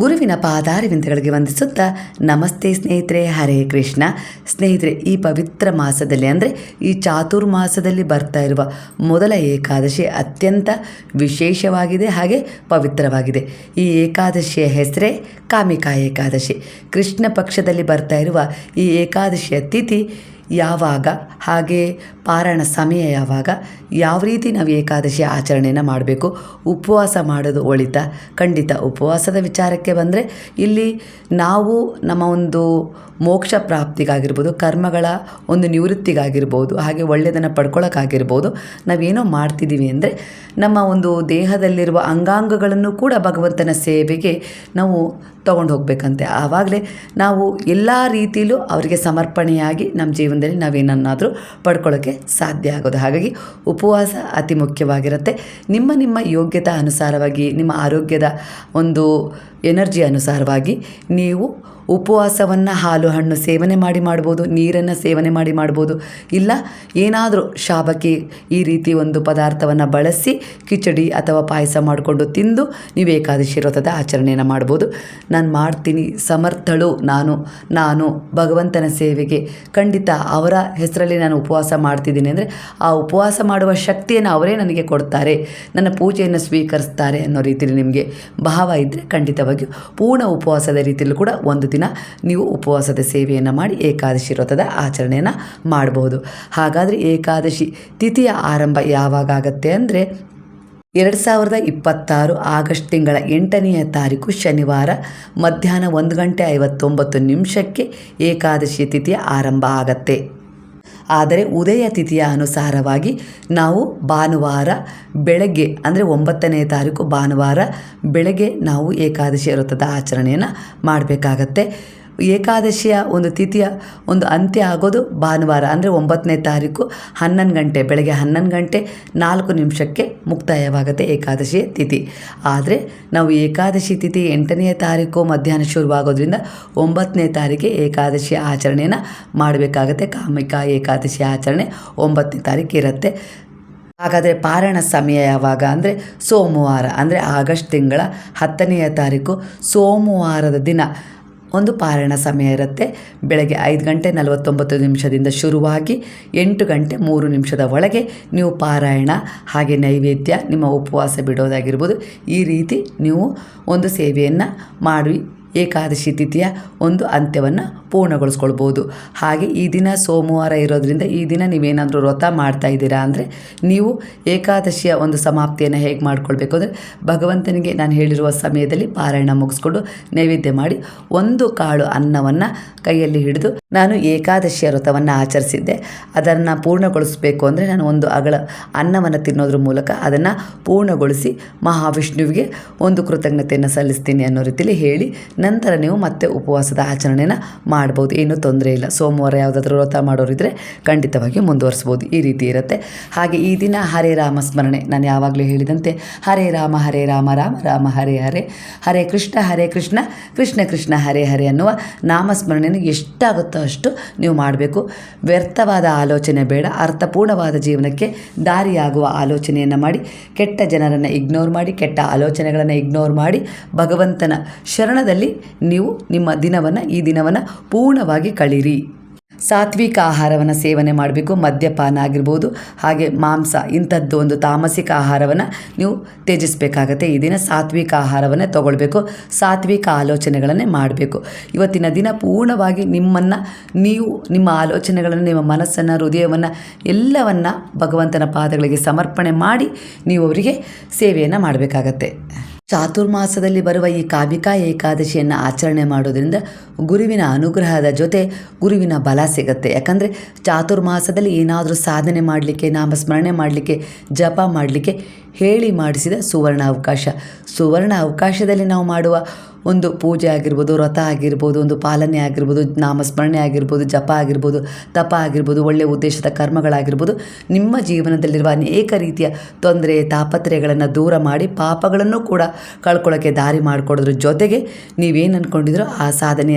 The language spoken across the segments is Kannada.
ಗುರುವಿನ ಪಾದಾರವಿಂದಗಳಿಗೆ ವಂದಿಸುತ್ತಾ ನಮಸ್ತೆ ಸ್ನೇಹಿತರೆ, ಹರೇ ಕೃಷ್ಣ. ಸ್ನೇಹಿತರೆ, ಈ ಪವಿತ್ರ ಮಾಸದಲ್ಲಿ ಅಂದರೆ ಈ ಚಾತುರ್ಮಾಸದಲ್ಲಿ ಬರ್ತಾ ಇರುವ ಮೊದಲ ಏಕಾದಶಿ ಅತ್ಯಂತ ವಿಶೇಷವಾಗಿದೆ, ಹಾಗೆ ಪವಿತ್ರವಾಗಿದೆ. ಈ ಏಕಾದಶಿಯ ಹೆಸರೇ ಕಾಮಿಕಾ ಏಕಾದಶಿ. ಕೃಷ್ಣ ಪಕ್ಷದಲ್ಲಿ ಬರ್ತಾ ಇರುವ ಈ ಏಕಾದಶಿಯ ತಿಥಿ ಯಾವಾಗ, ಹಾಗೆ ಪಾರಾಯಣ ಸಮಯ ಯಾವಾಗ, ಯಾವ ರೀತಿ ನಾವು ಏಕಾದಶಿ ಆಚರಣೆಯನ್ನು ಮಾಡಬೇಕು, ಉಪವಾಸ ಮಾಡೋದು ಒಳಿತ? ಖಂಡಿತ. ಉಪವಾಸದ ವಿಚಾರಕ್ಕೆ ಬಂದರೆ ಇಲ್ಲಿ ನಾವು ನಮ್ಮ ಒಂದು ಮೋಕ್ಷ ಪ್ರಾಪ್ತಿಗಾಗಿರ್ಬೋದು, ಕರ್ಮಗಳ ಒಂದು ನಿವೃತ್ತಿಗಾಗಿರ್ಬೋದು, ಹಾಗೆ ಒಳ್ಳೆಯದನ್ನು ಪಡ್ಕೊಳ್ಳೋಕ್ಕಾಗಿರ್ಬೋದು, ನಾವೇನೋ ಮಾಡ್ತಿದ್ದೀವಿ ಅಂದರೆ ನಮ್ಮ ಒಂದು ದೇಹದಲ್ಲಿರುವ ಅಂಗಾಂಗಗಳನ್ನು ಕೂಡ ಭಗವಂತನ ಸೇವೆಗೆ ನಾವು ತೊಗೊಂಡು ಹೋಗಬೇಕಂತೆ. ಆವಾಗಲೇ ನಾವು ಎಲ್ಲ ರೀತಿಯಲ್ಲೂ ಅವರಿಗೆ ಸಮರ್ಪಣೆಯಾಗಿ ನಮ್ಮ ಜೀವನದಲ್ಲಿ ನಾವೇನನ್ನಾದರೂ ಪಡ್ಕೊಳ್ಳೋಕ್ಕೆ ಸಾಧ್ಯ ಆಗೋದು. ಹಾಗಾಗಿ ಉಪವಾಸ ಅತಿ ಮುಖ್ಯವಾಗಿರುತ್ತೆ. ನಿಮ್ಮ ಯೋಗ್ಯತಾ ಅನುಸಾರವಾಗಿ, ನಿಮ್ಮ ಆರೋಗ್ಯದ ಒಂದು ಎನರ್ಜಿ ಅನುಸಾರವಾಗಿ ನೀವು ಉಪವಾಸವನ್ನು ಹಾಲು ಹಣ್ಣು ಸೇವನೆ ಮಾಡ್ಬೋದು, ನೀರನ್ನು ಸೇವನೆ ಮಾಡ್ಬೋದು, ಇಲ್ಲ ಏನಾದರೂ ಶಾಬಕ್ಕಿ ಈ ರೀತಿ ಒಂದು ಪದಾರ್ಥವನ್ನು ಬಳಸಿ ಕಿಚಡಿ ಅಥವಾ ಪಾಯಸ ಮಾಡಿಕೊಂಡು ತಿಂದು ನೀವು ಏಕಾದಶಿ ವ್ರತದ ಆಚರಣೆಯನ್ನು ಮಾಡ್ಬೋದು. ನಾನು ಮಾಡ್ತೀನಿ, ಸಮರ್ಥಳು ನಾನು ಭಗವಂತನ ಸೇವೆಗೆ, ಖಂಡಿತ ಅವರ ಹೆಸರಲ್ಲಿ ನಾನು ಉಪವಾಸ ಮಾಡ್ತಿದ್ದೀನಿ ಅಂದರೆ ಆ ಉಪವಾಸ ಮಾಡುವ ಶಕ್ತಿಯನ್ನು ಅವರೇ ನನಗೆ ಕೊಡ್ತಾರೆ, ನನ್ನ ಪೂಜೆಯನ್ನು ಸ್ವೀಕರಿಸ್ತಾರೆ ಅನ್ನೋ ರೀತಿಯಲ್ಲಿ ನಿಮಗೆ ಭಾವ ಇದ್ದರೆ ಖಂಡಿತವಾಗಿಯೂ ಪೂರ್ಣ ಉಪವಾಸದ ರೀತಿಯಲ್ಲೂ ಕೂಡ ಒಂದು ದಿನ ನೀವು ಉಪವಾಸದ ಸೇವೆಯನ್ನು ಮಾಡಿ ಏಕಾದಶಿ ವ್ರತದ ಆಚರಣೆಯನ್ನು ಮಾಡಬಹುದು. ಹಾಗಾದರೆ ಏಕಾದಶಿ ತಿಥಿಯ ಆರಂಭ ಯಾವಾಗ ಆಗುತ್ತೆ ಅಂದರೆ 2026 ಆಗಸ್ಟ್ ತಿಂಗಳ 8ನೇ ತಾರೀಕು ಶನಿವಾರ ಮಧ್ಯಾಹ್ನ 1:59 ಏಕಾದಶಿ ತಿಥಿಯ ಆರಂಭ ಆಗತ್ತೆ. ಆದರೆ ಉದಯ ತಿಥಿಯ ಅನುಸಾರವಾಗಿ ನಾವು ಭಾನುವಾರ ಬೆಳಗ್ಗೆ ಅಂದರೆ 9ನೇ ತಾರೀಕು ಭಾನುವಾರ ಬೆಳಗ್ಗೆ ನಾವು ಏಕಾದಶಿ ವ್ರತದ ಆಚರಣೆಯನ್ನು ಮಾಡಬೇಕಾಗತ್ತೆ. ಏಕಾದಶಿಯ ಒಂದು ತಿಥಿಯ ಒಂದು ಅಂತ್ಯ ಆಗೋದು ಭಾನುವಾರ ಅಂದರೆ 9ನೇ ತಾರೀಕು 11 ಗಂಟೆ, ಬೆಳಗ್ಗೆ 11:04 ಮುಕ್ತಾಯವಾಗುತ್ತೆ ಏಕಾದಶಿಯ ತಿಥಿ. ಆದರೆ ನಾವು ಏಕಾದಶಿ ತಿಥಿ 8ನೇ ತಾರೀಕು ಮಧ್ಯಾಹ್ನ ಶುರುವಾಗೋದ್ರಿಂದ 9ನೇ ತಾರೀಕಿಗೆ ಏಕಾದಶಿಯ ಆಚರಣೆಯನ್ನು ಮಾಡಬೇಕಾಗತ್ತೆ. ಕಾಮಿಕಾ ಏಕಾದಶಿ ಆಚರಣೆ 9ನೇ ತಾರೀಕು ಇರುತ್ತೆ. ಹಾಗಾದರೆ ಪಾರಾಯಣ ಸಮಯ ಯಾವಾಗ ಅಂದರೆ ಸೋಮವಾರ ಅಂದರೆ ಆಗಸ್ಟ್ ತಿಂಗಳ 10ನೇ ತಾರೀಕು ಸೋಮವಾರದ ದಿನ ಒಂದು ಪಾರಾಯಣ ಸಮಯ ಇರುತ್ತೆ. ಬೆಳಗ್ಗೆ 5:49 ಶುರುವಾಗಿ 8:03 ಒಳಗೆ ನೀವು ಪಾರಾಯಣ ಹಾಗೆ ನೈವೇದ್ಯ, ನಿಮ್ಮ ಉಪವಾಸ ಬಿಡೋದಾಗಿರ್ಬೋದು, ಈ ರೀತಿ ನೀವು ಒಂದು ಸೇವೆಯನ್ನು ಮಾಡಿ ಏಕಾದಶಿ ತಿಥಿಯ ಒಂದು ಅಂತ್ಯವನ್ನು ಪೂರ್ಣಗೊಳಿಸ್ಕೊಳ್ಬೋದು. ಹಾಗೆ ಈ ದಿನ ಸೋಮವಾರ ಇರೋದ್ರಿಂದ ಈ ದಿನ ನೀವೇನಾದರೂ ವ್ರತ ಮಾಡ್ತಾ ಇದ್ದೀರಾ ಅಂದರೆ ನೀವು ಏಕಾದಶಿಯ ಒಂದು ಸಮಾಪ್ತಿಯನ್ನು ಹೇಗೆ ಮಾಡ್ಕೊಳ್ಬೇಕು ಅಂದರೆ ಭಗವಂತನಿಗೆ ನಾನು ಹೇಳಿರುವ ಸಮಯದಲ್ಲಿ ಪಾರಾಯಣ ಮುಗಿಸ್ಕೊಂಡು ನೈವೇದ್ಯ ಮಾಡಿ ಒಂದು ಕಾಳು ಅನ್ನವನ್ನು ಕೈಯಲ್ಲಿ ಹಿಡಿದು ನಾನು ಏಕಾದಶಿಯ ವ್ರತವನ್ನು ಆಚರಿಸಿದ್ದೆ, ಅದನ್ನು ಪೂರ್ಣಗೊಳಿಸಬೇಕು ಅಂದರೆ ನಾನು ಒಂದು ಅಗಳ ಅನ್ನವನ್ನು ತಿನ್ನೋದ್ರ ಮೂಲಕ ಅದನ್ನು ಪೂರ್ಣಗೊಳಿಸಿ ಮಹಾವಿಷ್ಣುವಿಗೆ ಒಂದು ಕೃತಜ್ಞತೆಯನ್ನು ಸಲ್ಲಿಸ್ತೀನಿ ಅನ್ನೋ ರೀತಿಯಲ್ಲಿ ಹೇಳಿ ನಂತರ ನೀವು ಮತ್ತೆ ಉಪವಾಸದ ಆಚರಣೆಯನ್ನು ಮಾಡ್ಬೋದು. ಏನೂ ತೊಂದರೆ ಇಲ್ಲ. ಸೋಮವಾರ ಯಾವುದಾದ್ರೂ ವ್ರತ ಮಾಡೋರಿದ್ದರೆ ಖಂಡಿತವಾಗಿ ಮುಂದುವರಿಸ್ಬೋದು. ಈ ರೀತಿ ಇರುತ್ತೆ. ಹಾಗೆ ಈ ದಿನ ಹರೇ ರಾಮ ಸ್ಮರಣೆ, ನಾನು ಯಾವಾಗಲೂ ಹೇಳಿದಂತೆ ಹರೇ ರಾಮ ರಾಮ ರಾಮ ಹರೇ ಹರೇ, ಹರೇ ಕೃಷ್ಣ ಕೃಷ್ಣ ಕೃಷ್ಣ ಹರೇ ಹರೇ ಅನ್ನುವ ನಾಮಸ್ಮರಣೆಯನ್ನು ಎಷ್ಟಾಗುತ್ತೋ ಅಷ್ಟು ನೀವು ಮಾಡಬೇಕು. ವ್ಯರ್ಥವಾದ ಆಲೋಚನೆ ಬೇಡ. ಅರ್ಥಪೂರ್ಣವಾದ ಜೀವನಕ್ಕೆ ದಾರಿಯಾಗುವ ಆಲೋಚನೆಯನ್ನು ಮಾಡಿ, ಕೆಟ್ಟ ಜನರನ್ನು ಇಗ್ನೋರ್ ಮಾಡಿ, ಕೆಟ್ಟ ಆಲೋಚನೆಗಳನ್ನು ಇಗ್ನೋರ್ ಮಾಡಿ ಭಗವಂತನ ಶರಣದಲ್ಲಿ ನೀವು ಈ ದಿನವನ್ನು ಪೂರ್ಣವಾಗಿ ಕಳೀರಿ. ಸಾತ್ವಿಕ ಆಹಾರವನ್ನು ಸೇವನೆ ಮಾಡಬೇಕು. ಮದ್ಯಪಾನ ಆಗಿರ್ಬೋದು, ಹಾಗೆ ಮಾಂಸ, ಇಂಥದ್ದು ಒಂದು ತಾಮಸಿಕ ಆಹಾರವನ್ನು ನೀವು ತ್ಯಜಿಸಬೇಕಾಗತ್ತೆ. ಈ ದಿನ ಸಾತ್ವಿಕ ಆಹಾರವನ್ನೇ ತಗೊಳ್ಬೇಕು. ಸಾತ್ವಿಕ ಆಲೋಚನೆಗಳನ್ನೇ ಮಾಡಬೇಕು. ಇವತ್ತಿನ ದಿನ ಪೂರ್ಣವಾಗಿ ನೀವು ನಿಮ್ಮ ಆಲೋಚನೆಗಳನ್ನು, ನಿಮ್ಮ ಮನಸ್ಸನ್ನು, ಹೃದಯವನ್ನು ಎಲ್ಲವನ್ನು ಭಗವಂತನ ಪಾದಗಳಿಗೆ ಸಮರ್ಪಣೆ ಮಾಡಿ ನೀವು ಅವರಿಗೆ ಸೇವೆಯನ್ನು ಮಾಡಬೇಕಾಗತ್ತೆ. ಚಾತುರ್ಮಾಸದಲ್ಲಿ ಬರುವ ಈ ಕಾಮಿಕಾ ಏಕಾದಶಿಯನ್ನು ಆಚರಣೆ ಮಾಡೋದ್ರಿಂದ ಗುರುವಿನ ಅನುಗ್ರಹದ ಜೊತೆ ಗುರುವಿನ ಬಲ ಸಿಗುತ್ತೆ. ಯಾಕಂದರೆ ಚಾತುರ್ಮಾಸದಲ್ಲಿ ಏನಾದರೂ ಸಾಧನೆ ಮಾಡಲಿಕ್ಕೆ, ನಾಮಸ್ಮರಣೆ ಮಾಡಲಿಕ್ಕೆ, ಜಪ ಮಾಡಲಿಕ್ಕೆ ಹೇಳಿ ಮಾಡಿಸಿದ ಸುವರ್ಣ ಅವಕಾಶದಲ್ಲಿ ನಾವು ಮಾಡುವ ಒಂದು ಪೂಜೆ ಆಗಿರ್ಬೋದು, ವ್ರತ ಆಗಿರ್ಬೋದು, ಒಂದು ಪಾಲನೆ ಆಗಿರ್ಬೋದು, ನಾಮಸ್ಮರಣೆ ಆಗಿರ್ಬೋದು, ಜಪ ಆಗಿರ್ಬೋದು, ತಪ ಆಗಿರ್ಬೋದು, ಒಳ್ಳೆಯ ಉದ್ದೇಶದ ಕರ್ಮಗಳಾಗಿರ್ಬೋದು, ನಿಮ್ಮ ಜೀವನದಲ್ಲಿರುವ ಅನೇಕ ರೀತಿಯ ತೊಂದರೆ ತಾಪತ್ರಯಗಳನ್ನು ದೂರ ಮಾಡಿ ಪಾಪಗಳನ್ನು ಕೂಡ ಕಳ್ಕೊಳ್ಳೋಕ್ಕೆ ದಾರಿ ಮಾಡಿಕೊಡೋದ್ರ ಜೊತೆಗೆ ನೀವೇನು ಅಂದ್ಕೊಂಡಿದ್ರೋ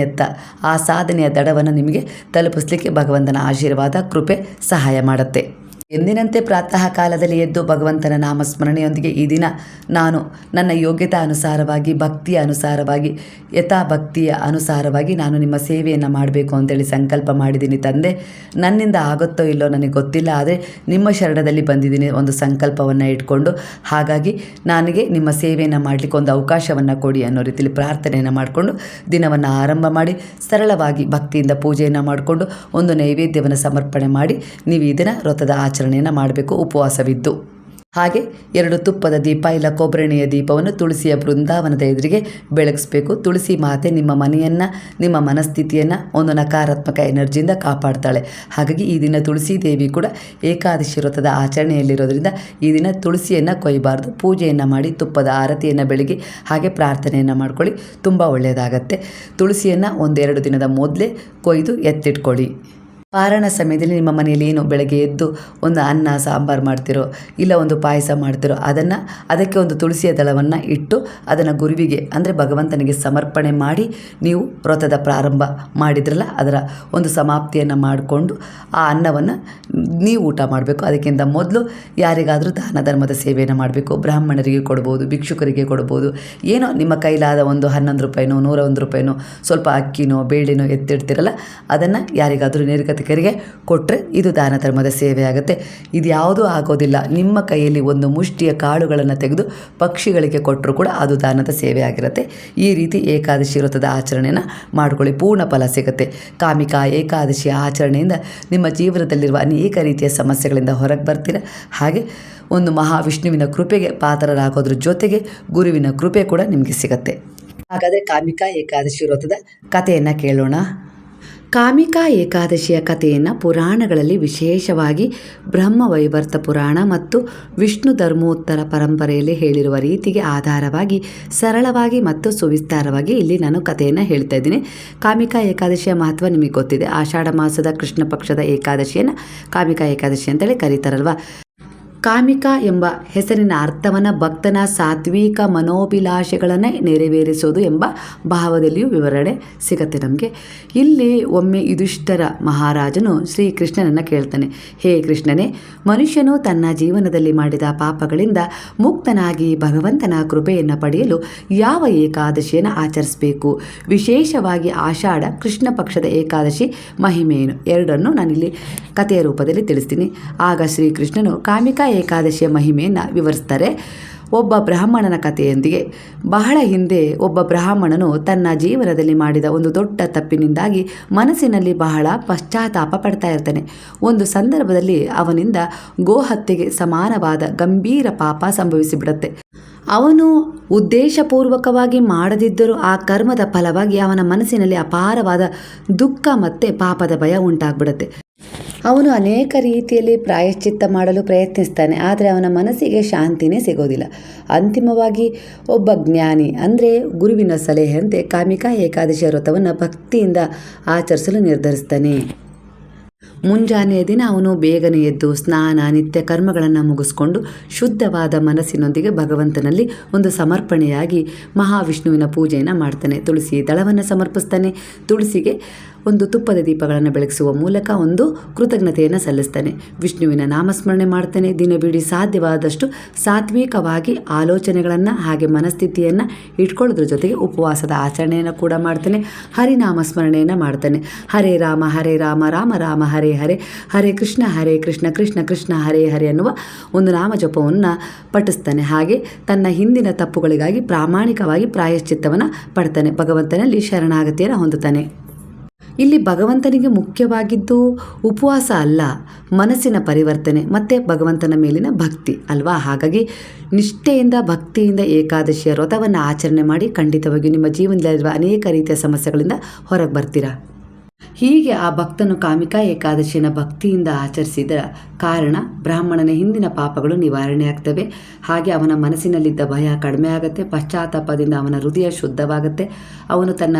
ಆ ಸಾಧನೆಯ ದಡವನ್ನು ನಿಮಗೆ ತಲುಪಿಸಲಿಕ್ಕೆ ಭಗವಂತನ ಆಶೀರ್ವಾದ, ಕೃಪೆ ಸಹಾಯ ಮಾಡುತ್ತೆ. ಎಂದಿನಂತೆ ಪ್ರಾತಃ ಕಾಲದಲ್ಲಿ ಎದ್ದು ಭಗವಂತನ ನಾಮಸ್ಮರಣೆಯೊಂದಿಗೆ ಈ ದಿನ ನಾನು ನನ್ನ ಯೋಗ್ಯತಾ ಅನುಸಾರವಾಗಿ ಭಕ್ತಿಯ ಅನುಸಾರವಾಗಿ ಯಥಾಭಕ್ತಿಯ ಅನುಸಾರವಾಗಿ ನಾನು ನಿಮ್ಮ ಸೇವೆಯನ್ನು ಮಾಡಬೇಕು ಅಂತೇಳಿ ಸಂಕಲ್ಪ ಮಾಡಿದ್ದೀನಿ ತಂದೆ. ನನ್ನಿಂದ ಆಗುತ್ತೋ ಇಲ್ಲೋ ನನಗೆ ಗೊತ್ತಿಲ್ಲ, ಆದರೆ ನಿಮ್ಮ ಶರಣದಲ್ಲಿ ಬಂದಿದ್ದೀನಿ ಒಂದು ಸಂಕಲ್ಪವನ್ನು ಇಟ್ಕೊಂಡು. ಹಾಗಾಗಿ ನನಗೆ ನಿಮ್ಮ ಸೇವೆಯನ್ನು ಮಾಡಲಿಕ್ಕೆ ಒಂದು ಅವಕಾಶವನ್ನು ಕೊಡಿ ಅನ್ನೋ ರೀತಿಯಲ್ಲಿ ಪ್ರಾರ್ಥನೆಯನ್ನು ಮಾಡಿಕೊಂಡು ದಿನವನ್ನು ಆರಂಭ ಮಾಡಿ ಸರಳವಾಗಿ ಭಕ್ತಿಯಿಂದ ಪೂಜೆಯನ್ನು ಮಾಡಿಕೊಂಡು ಒಂದು ನೈವೇದ್ಯವನ್ನು ಸಮರ್ಪಣೆ ಮಾಡಿ ನೀವು ಈ ದಿನ ವ್ರತದ ಆಚರಣೆಯನ್ನು ಮಾಡಬೇಕು ಉಪವಾಸವಿದ್ದು. ಹಾಗೆ 2 ತುಪ್ಪದ ದೀಪ ಇಲ್ಲ ಕೊಬ್ಬರೆಣ್ಣೆಯ ದೀಪವನ್ನು ತುಳಸಿಯ ಬೃಂದಾವನದ ಎದುರಿಗೆ ಬೆಳಗಿಸ್ಬೇಕು. ತುಳಸಿ ಮಾತೆ ನಿಮ್ಮ ಮನೆಯನ್ನು ನಿಮ್ಮ ಮನಸ್ಥಿತಿಯನ್ನು ಒಂದು ನಕಾರಾತ್ಮಕ ಎನರ್ಜಿಯಿಂದ ಕಾಪಾಡ್ತಾಳೆ. ಹಾಗಾಗಿ ಈ ದಿನ ತುಳಸಿ ದೇವಿ ಕೂಡ ಏಕಾದಶಿ ವ್ರತದ ಆಚರಣೆಯಲ್ಲಿರೋದ್ರಿಂದ ಈ ದಿನ ತುಳಸಿಯನ್ನು ಕೊಯ್ಯಬಾರ್ದು. ಪೂಜೆಯನ್ನು ಮಾಡಿ ತುಪ್ಪದ ಆರತಿಯನ್ನು ಬೆಳಗಿ ಹಾಗೆ ಪ್ರಾರ್ಥನೆಯನ್ನು ಮಾಡ್ಕೊಳ್ಳಿ, ತುಂಬ ಒಳ್ಳೆಯದಾಗತ್ತೆ. ತುಳಸಿಯನ್ನು 1-2 ದಿನದ ಮೊದಲೇ ಕೊಯ್ದು ಎತ್ತಿಟ್ಕೊಳ್ಳಿ. ಪಾರಾಯಣ ಸಮಯದಲ್ಲಿ ನಿಮ್ಮ ಮನೆಯಲ್ಲಿ ಏನು ಬೆಳಗ್ಗೆ ಎದ್ದು ಒಂದು ಅನ್ನ ಸಾಂಬಾರು ಮಾಡ್ತಿರೋ ಇಲ್ಲ ಒಂದು ಪಾಯಸ ಮಾಡ್ತಿರೋ ಅದಕ್ಕೆ ಒಂದು ತುಳಸಿಯ ದಳವನ್ನು ಇಟ್ಟು ಅದನ್ನು ಗುರುವಿಗೆ ಅಂದರೆ ಭಗವಂತನಿಗೆ ಸಮರ್ಪಣೆ ಮಾಡಿ ನೀವು ವ್ರತದ ಪ್ರಾರಂಭ ಮಾಡಿದ್ರಲ್ಲ ಅದರ ಒಂದು ಸಮಾಪ್ತಿಯನ್ನು ಮಾಡಿಕೊಂಡು ಆ ಅನ್ನವನ್ನು ನೀವು ಊಟ ಮಾಡಬೇಕು. ಅದಕ್ಕಿಂತ ಮೊದಲು ಯಾರಿಗಾದರೂ ದಾನ ಧರ್ಮದ ಸೇವೆಯನ್ನು ಮಾಡಬೇಕು. ಬ್ರಾಹ್ಮಣರಿಗೆ ಕೊಡ್ಬೋದು, ಭಿಕ್ಷುಕರಿಗೆ ಕೊಡ್ಬೋದು. ಏನೋ ನಿಮ್ಮ ಕೈಲಾದ ಒಂದು 11 ರೂಪಾಯಿನೋ 101 ರೂಪಾಯಿನೋ ಸ್ವಲ್ಪ ಅಕ್ಕಿನೋ ಬೇಳೆನೋ ಎತ್ತಿಡ್ತಿರಲ್ಲ ಅದನ್ನು ಯಾರಿಗಾದರೂ ನಿರ್ಗತಿಕರಿಗೆ ಕೊಟ್ಟರೆ ಇದು ದಾನ ಧರ್ಮದ ಸೇವೆ ಆಗುತ್ತೆ. ಇದು ಯಾವುದೂ ಆಗೋದಿಲ್ಲ. ನಿಮ್ಮ ಕೈಯಲ್ಲಿ ಒಂದು ಮುಷ್ಟಿಯ ಕಾಳುಗಳನ್ನು ತೆಗೆದು ಪಕ್ಷಿಗಳಿಗೆ ಕೊಟ್ಟರೂ ಕೂಡ ಅದು ದಾನದ ಸೇವೆ ಆಗಿರುತ್ತೆ. ಈ ರೀತಿ ಏಕಾದಶಿ ವ್ರತದ ಆಚರಣೆಯನ್ನು ಮಾಡಿಕೊಳ್ಳಿ, ಪೂರ್ಣ ಫಲ ಸಿಗುತ್ತೆ. ಕಾಮಿಕಾ ಏಕಾದಶಿಯ ಆಚರಣೆಯಿಂದ ನಿಮ್ಮ ಜೀವನದಲ್ಲಿರುವ ಅನೇಕ ರೀತಿಯ ಸಮಸ್ಯೆಗಳಿಂದ ಹೊರಗೆ ಬರ್ತೀರ. ಹಾಗೆ ಒಂದು ಮಹಾವಿಷ್ಣುವಿನ ಕೃಪೆಗೆ ಪಾತ್ರರಾಗೋದ್ರ ಜೊತೆಗೆ ಗುರುವಿನ ಕೃಪೆ ಕೂಡ ನಿಮಗೆ ಸಿಗುತ್ತೆ. ಹಾಗಾದರೆ ಕಾಮಿಕಾ ಏಕಾದಶಿ ವ್ರತದ ಕಥೆಯನ್ನು ಕೇಳೋಣ. ಕಾಮಿಕಾ ಏಕಾದಶಿಯ ಕಥೆಯನ್ನು ಪುರಾಣಗಳಲ್ಲಿ ವಿಶೇಷವಾಗಿ ಬ್ರಹ್ಮವೈವರ್ತ ಪುರಾಣ ಮತ್ತು ವಿಷ್ಣು ಧರ್ಮೋತ್ತರ ಪರಂಪರೆಯಲ್ಲಿ ಹೇಳಿರುವ ರೀತಿಗೆ ಆಧಾರವಾಗಿ ಸರಳವಾಗಿ ಮತ್ತು ಸುವಿಸ್ತಾರವಾಗಿ ಇಲ್ಲಿ ನಾನು ಕಥೆಯನ್ನು ಹೇಳ್ತಾ ಇದ್ದೀನಿ. ಕಾಮಿಕಾ ಏಕಾದಶಿಯ ಮಹತ್ವ ನಿಮಗೆ ಗೊತ್ತಿದೆ. ಆಷಾಢ ಮಾಸದ ಕೃಷ್ಣ ಪಕ್ಷದ ಏಕಾದಶಿಯನ್ನು ಕಾಮಿಕಾ ಏಕಾದಶಿ ಅಂತೇಳಿ ಕರೀತಾರಲ್ವ. ಕಾಮಿಕಾ ಎಂಬ ಹೆಸರಿನ ಅರ್ಥವನ್ನು ಭಕ್ತನ ಸಾತ್ವಿಕ ಮನೋಭಿಲಾಷೆಗಳನ್ನು ನೆರವೇರಿಸೋದು ಎಂಬ ಭಾವದಲ್ಲಿಯೂ ವಿವರಣೆ ಸಿಗುತ್ತೆ ನಮಗೆ. ಇಲ್ಲಿ ಒಮ್ಮೆ ಯುಧಿಷ್ಠಿರ ಮಹಾರಾಜನು ಶ್ರೀಕೃಷ್ಣನನ್ನು ಕೇಳ್ತಾನೆ, ಹೇ ಕೃಷ್ಣನೇ, ಮನುಷ್ಯನು ತನ್ನ ಜೀವನದಲ್ಲಿ ಮಾಡಿದ ಪಾಪಗಳಿಂದ ಮುಕ್ತನಾಗಿ ಭಗವಂತನ ಕೃಪೆಯನ್ನು ಪಡೆಯಲು ಯಾವ ಏಕಾದಶಿಯನ್ನು ಆಚರಿಸಬೇಕು? ವಿಶೇಷವಾಗಿ ಆಷಾಢ ಕೃಷ್ಣ ಪಕ್ಷದ ಏಕಾದಶಿ ಮಹಿಮೆಯೇನು? ಎರಡನ್ನು ನಾನಿಲ್ಲಿ ಕಥೆಯ ರೂಪದಲ್ಲಿ ತಿಳಿಸ್ತೀನಿ. ಆಗ ಶ್ರೀಕೃಷ್ಣನು ಕಾಮಿಕಾ ಏಕಾದಶಿಯ ಮಹಿಮೆಯನ್ನು ವಿವರಿಸ್ತಾರೆ. ಒಬ್ಬ ಬ್ರಾಹ್ಮಣನ ಕಥೆಯೊಂದಿಗೆ. ಬಹಳ ಹಿಂದೆ ಒಬ್ಬ ಬ್ರಾಹ್ಮಣನು ತನ್ನ ಜೀವನದಲ್ಲಿ ಮಾಡಿದ ಒಂದು ದೊಡ್ಡ ತಪ್ಪಿನಿಂದಾಗಿ ಮನಸ್ಸಿನಲ್ಲಿ ಬಹಳ ಪಶ್ಚಾತ್ತಾಪ ಪಡ್ತಾ ಇರ್ತಾನೆ. ಒಂದು ಸಂದರ್ಭದಲ್ಲಿ ಅವನಿಂದ ಗೋಹತ್ಯೆಗೆ ಸಮಾನವಾದ ಗಂಭೀರ ಪಾಪ ಸಂಭವಿಸಿಬಿಡುತ್ತೆ. ಅವನು ಉದ್ದೇಶಪೂರ್ವಕವಾಗಿ ಮಾಡದಿದ್ದರೂ ಆ ಕರ್ಮದ ಫಲವಾಗಿ ಅವನ ಮನಸ್ಸಿನಲ್ಲಿ ಅಪಾರವಾದ ದುಃಖ ಮತ್ತು ಪಾಪದ ಭಯ ಉಂಟಾಗ್ಬಿಡುತ್ತೆ. ಅವನು ಅನೇಕ ರೀತಿಯಲ್ಲಿ ಪ್ರಾಯಶ್ಚಿತ್ತ ಮಾಡಲು ಪ್ರಯತ್ನಿಸ್ತಾನೆ, ಆದರೆ ಅವನ ಮನಸ್ಸಿಗೆ ಶಾಂತಿನೇ ಸಿಗೋದಿಲ್ಲ. ಅಂತಿಮವಾಗಿ ಒಬ್ಬ ಜ್ಞಾನಿ ಅಂದರೆ ಗುರುವಿನ ಸಲಹೆಯಂತೆ ಕಾಮಿಕಾ ಏಕಾದಶಿ ವ್ರತವನ್ನು ಭಕ್ತಿಯಿಂದ ಆಚರಿಸಲು ನಿರ್ಧರಿಸ್ತಾನೆ. ಮುಂಜಾನೆಯ ದಿನ ಅವನು ಬೇಗನೆ ಎದ್ದು ಸ್ನಾನ ನಿತ್ಯ ಕರ್ಮಗಳನ್ನು ಮುಗಿಸ್ಕೊಂಡು ಶುದ್ಧವಾದ ಮನಸ್ಸಿನೊಂದಿಗೆ ಭಗವಂತನಲ್ಲಿ ಒಂದು ಸಮರ್ಪಣೆಯಾಗಿ ಮಹಾವಿಷ್ಣುವಿನ ಪೂಜೆಯನ್ನು ಮಾಡ್ತಾನೆ. ತುಳಸಿ ದಳವನ್ನು ಸಮರ್ಪಿಸ್ತಾನೆ. ತುಳಸಿಗೆ ಒಂದು ತುಪ್ಪದ ದೀಪಗಳನ್ನು ಬೆಳಗಿಸುವ ಮೂಲಕ ಒಂದು ಕೃತಜ್ಞತೆಯನ್ನು ಸಲ್ಲಿಸ್ತಾನೆ. ವಿಷ್ಣುವಿನ ನಾಮಸ್ಮರಣೆ ಮಾಡ್ತಾನೆ. ದಿನವಿಡೀ ಸಾಧ್ಯವಾದಷ್ಟು ಸಾತ್ವಿಕವಾಗಿ ಆಲೋಚನೆಗಳನ್ನು ಹಾಗೆ ಮನಸ್ಥಿತಿಯನ್ನು ಇಟ್ಕೊಳ್ಳೋದ್ರ ಜೊತೆಗೆ ಉಪವಾಸದ ಆಚರಣೆಯನ್ನು ಕೂಡ ಮಾಡ್ತಾನೆ. ಹರಿನಾಮಸ್ಮರಣೆಯನ್ನು ಮಾಡ್ತಾನೆ. ಹರೇ ರಾಮ ರಾಮ ರಾಮ ಹರೇ ಹರೇ, ಹರೇ ಕೃಷ್ಣ ಕೃಷ್ಣ ಕೃಷ್ಣ ಹರೇ ಹರೇ ಅನ್ನುವ ಒಂದು ನಾಮಜಪವನ್ನು ಪಠಿಸ್ತಾನೆ. ಹಾಗೆ ತನ್ನ ಹಿಂದಿನ ತಪ್ಪುಗಳಿಗಾಗಿ ಪ್ರಾಮಾಣಿಕವಾಗಿ ಪ್ರಾಯಶ್ಚಿತ್ತವನ್ನು ಪಡ್ತಾನೆ. ಭಗವಂತನಲ್ಲಿ ಶರಣಾಗತಿಯನ್ನು ಹೊಂದುತ್ತಾನೆ. ಇಲ್ಲಿ ಭಗವಂತನಿಗೆ ಮುಖ್ಯವಾಗಿದ್ದು ಉಪವಾಸ ಅಲ್ಲ, ಮನಸ್ಸಿನ ಪರಿವರ್ತನೆ ಮತ್ತು ಭಗವಂತನ ಮೇಲಿನ ಭಕ್ತಿ ಅಲ್ವಾ. ಹಾಗಾಗಿ ನಿಷ್ಠೆಯಿಂದ ಭಕ್ತಿಯಿಂದ ಏಕಾದಶಿಯ ವ್ರತವನ್ನು ಆಚರಣೆ ಮಾಡಿ ಖಂಡಿತವಾಗಿ ನಿಮ್ಮ ಜೀವನದಲ್ಲಿರುವ ಅನೇಕ ರೀತಿಯ ಸಮಸ್ಯೆಗಳಿಂದ ಹೊರಗೆ ಬರ್ತೀರಾ. ಹೀಗೆ ಆ ಭಕ್ತನು ಕಾಮಿಕಾ ಏಕಾದಶಿಯನ್ನು ಭಕ್ತಿಯಿಂದ ಆಚರಿಸಿದ ಕಾರಣ ಬ್ರಾಹ್ಮಣನ ಹಿಂದಿನ ಪಾಪಗಳು ನಿವಾರಣೆ ಆಗ್ತವೆ. ಹಾಗೆ ಅವನ ಮನಸ್ಸಿನಲ್ಲಿದ್ದ ಭಯ ಕಡಿಮೆ ಆಗುತ್ತೆ. ಪಶ್ಚಾತ್ತಾಪದಿಂದ ಅವನ ಹೃದಯ ಶುದ್ಧವಾಗುತ್ತೆ. ಅವನು ತನ್ನ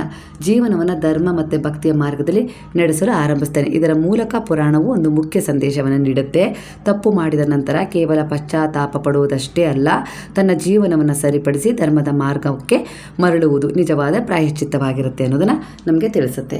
ಜೀವನವನ್ನು ಧರ್ಮ ಮತ್ತು ಭಕ್ತಿಯ ಮಾರ್ಗದಲ್ಲಿ ನಡೆಸಲು ಆರಂಭಿಸ್ತಾನೆ. ಇದರ ಮೂಲಕ ಪುರಾಣವು ಒಂದು ಮುಖ್ಯ ಸಂದೇಶವನ್ನು ನೀಡುತ್ತೆ. ತಪ್ಪು ಮಾಡಿದ ನಂತರ ಕೇವಲ ಪಶ್ಚಾತ್ತಾಪ ಪಡುವುದಷ್ಟೇ ಅಲ್ಲ, ತನ್ನ ಜೀವನವನ್ನು ಸರಿಪಡಿಸಿ ಧರ್ಮದ ಮಾರ್ಗಕ್ಕೆ ಮರಳುವುದು ನಿಜವಾದ ಪ್ರಾಯಶ್ಚಿತ್ತವಾಗಿರುತ್ತೆ ಅನ್ನೋದನ್ನು ನಮಗೆ ತಿಳಿಸುತ್ತೆ.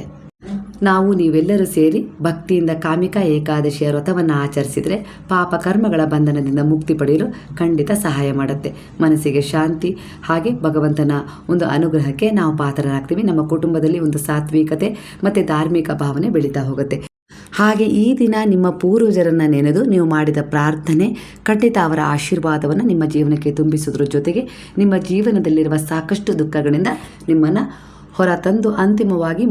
ನಾವು ನೀವೆಲ್ಲರೂ ಸೇರಿ ಭಕ್ತಿಯಿಂದ ಕಾಮಿಕಾ ಏಕಾದಶಿಯ ವ್ರತವನ್ನು ಆಚರಿಸಿದರೆ ಪಾಪ ಕರ್ಮಗಳ ಬಂಧನದಿಂದ ಮುಕ್ತಿ ಪಡೆಯಲು ಖಂಡಿತ ಸಹಾಯ ಮಾಡುತ್ತೆ. ಮನಸ್ಸಿಗೆ ಶಾಂತಿ ಹಾಗೆ ಭಗವಂತನ ಒಂದು ಅನುಗ್ರಹಕ್ಕೆ ನಾವು ಪಾತ್ರರಾಗ್ತೀವಿ. ನಮ್ಮ ಕುಟುಂಬದಲ್ಲಿ ಒಂದು ಸಾತ್ವಿಕತೆ ಮತ್ತು ಧಾರ್ಮಿಕ ಭಾವನೆ ಬೆಳೀತಾ ಹೋಗುತ್ತೆ. ಹಾಗೆ ಈ ದಿನ ನಿಮ್ಮ ಪೂರ್ವಜರನ್ನು ನೆನೆದು ನೀವು ಮಾಡಿದ ಪ್ರಾರ್ಥನೆ ಖಂಡಿತ ಅವರ ಆಶೀರ್ವಾದವನ್ನು ನಿಮ್ಮ ಜೀವನಕ್ಕೆ ತುಂಬಿಸೋದ್ರ ಜೊತೆಗೆ ನಿಮ್ಮ ಜೀವನದಲ್ಲಿರುವ ಸಾಕಷ್ಟು ದುಃಖಗಳಿಂದ ನಿಮ್ಮನ್ನು ಹೊರತಂದು ಅಂತಿಮವಾಗಿ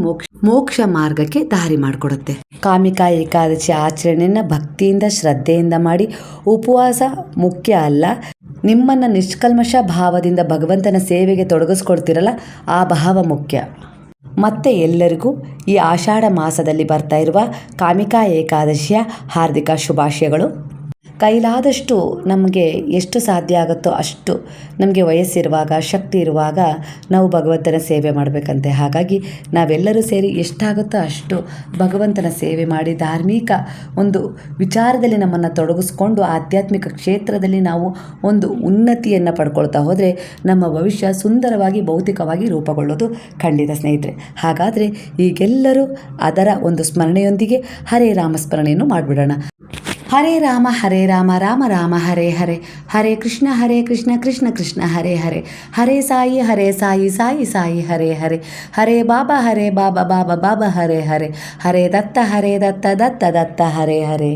ಮೋಕ್ಷ ಮಾರ್ಗಕ್ಕೆ ದಾರಿ ಮಾಡಿಕೊಡುತ್ತೆ. ಕಾಮಿಕಾ ಏಕಾದಶಿ ಆಚರಣೆಯನ್ನು ಭಕ್ತಿಯಿಂದ ಶ್ರದ್ಧೆಯಿಂದ ಮಾಡಿ. ಉಪವಾಸ ಮುಖ್ಯ ಅಲ್ಲ, ನಿಮ್ಮನ್ನು ನಿಷ್ಕಲ್ಮಶ ಭಾವದಿಂದ ಭಗವಂತನ ಸೇವೆಗೆ ತೊಡಗಿಸ್ಕೊಳ್ತಿರಲ್ಲ ಆ ಭಾವ ಮುಖ್ಯ. ಮತ್ತೆ ಎಲ್ಲರಿಗೂ ಈ ಆಷಾಢ ಮಾಸದಲ್ಲಿ ಬರ್ತಾ ಇರುವ ಕಾಮಿಕಾ ಏಕಾದಶಿಯ ಹಾರ್ದಿಕ ಶುಭಾಶಯಗಳು. ಕೈಲಾದಷ್ಟು ನಮಗೆ ಎಷ್ಟು ಸಾಧ್ಯ ಆಗುತ್ತೋ ಅಷ್ಟು ನಮಗೆ ವಯಸ್ಸಿರುವಾಗ ಶಕ್ತಿ ಇರುವಾಗ ನಾವು ಭಗವಂತನ ಸೇವೆ ಮಾಡಬೇಕಂತೆ. ಹಾಗಾಗಿ ನಾವೆಲ್ಲರೂ ಸೇರಿ ಎಷ್ಟಾಗುತ್ತೋ ಅಷ್ಟು ಭಗವಂತನ ಸೇವೆ ಮಾಡಿ ಧಾರ್ಮಿಕ ಒಂದು ವಿಚಾರದಲ್ಲಿ ನಮ್ಮನ್ನು ತೊಡಗಿಸ್ಕೊಂಡು ಆಧ್ಯಾತ್ಮಿಕ ಕ್ಷೇತ್ರದಲ್ಲಿ ನಾವು ಒಂದು ಉನ್ನತಿಯನ್ನು ಪಡ್ಕೊಳ್ತಾ ಹೋದರೆ ನಮ್ಮ ಭವಿಷ್ಯ ಸುಂದರವಾಗಿ ಭೌತಿಕವಾಗಿ ರೂಪುಗೊಳ್ಳೋದು ಖಂಡಿತ ಸ್ನೇಹಿತರೆ. ಹಾಗಾದರೆ ಈಗೆಲ್ಲರೂ ಅದರ ಒಂದು ಸ್ಮರಣೆಯೊಂದಿಗೆ ಹರೇ ರಾಮ ಸ್ಮರಣೆಯನ್ನು ಮಾಡಿಬಿಡೋಣ. ಹರೇ ರಾಮ ರಾಮ ರಾಮ ಹರೇ ಹರೇ, ಹರೇ ಕೃಷ್ಣ ಕೃಷ್ಣ ಕೃಷ್ಣ ಹರೇ ಹರೇ, ಹರೇ ಸಾಯಿ ಸಾಯಿ ಸಾಯಿ ಹರೇ ಹರೇ, ಹರೇ ಬಾಬಾ ಬಾಬಾ ಬಾಬಾ ಹರೇ ಹರೇ, ಹರೇ ದತ್ತ ದತ್ತ ದತ್ತ ಹರೇ ಹರೇ.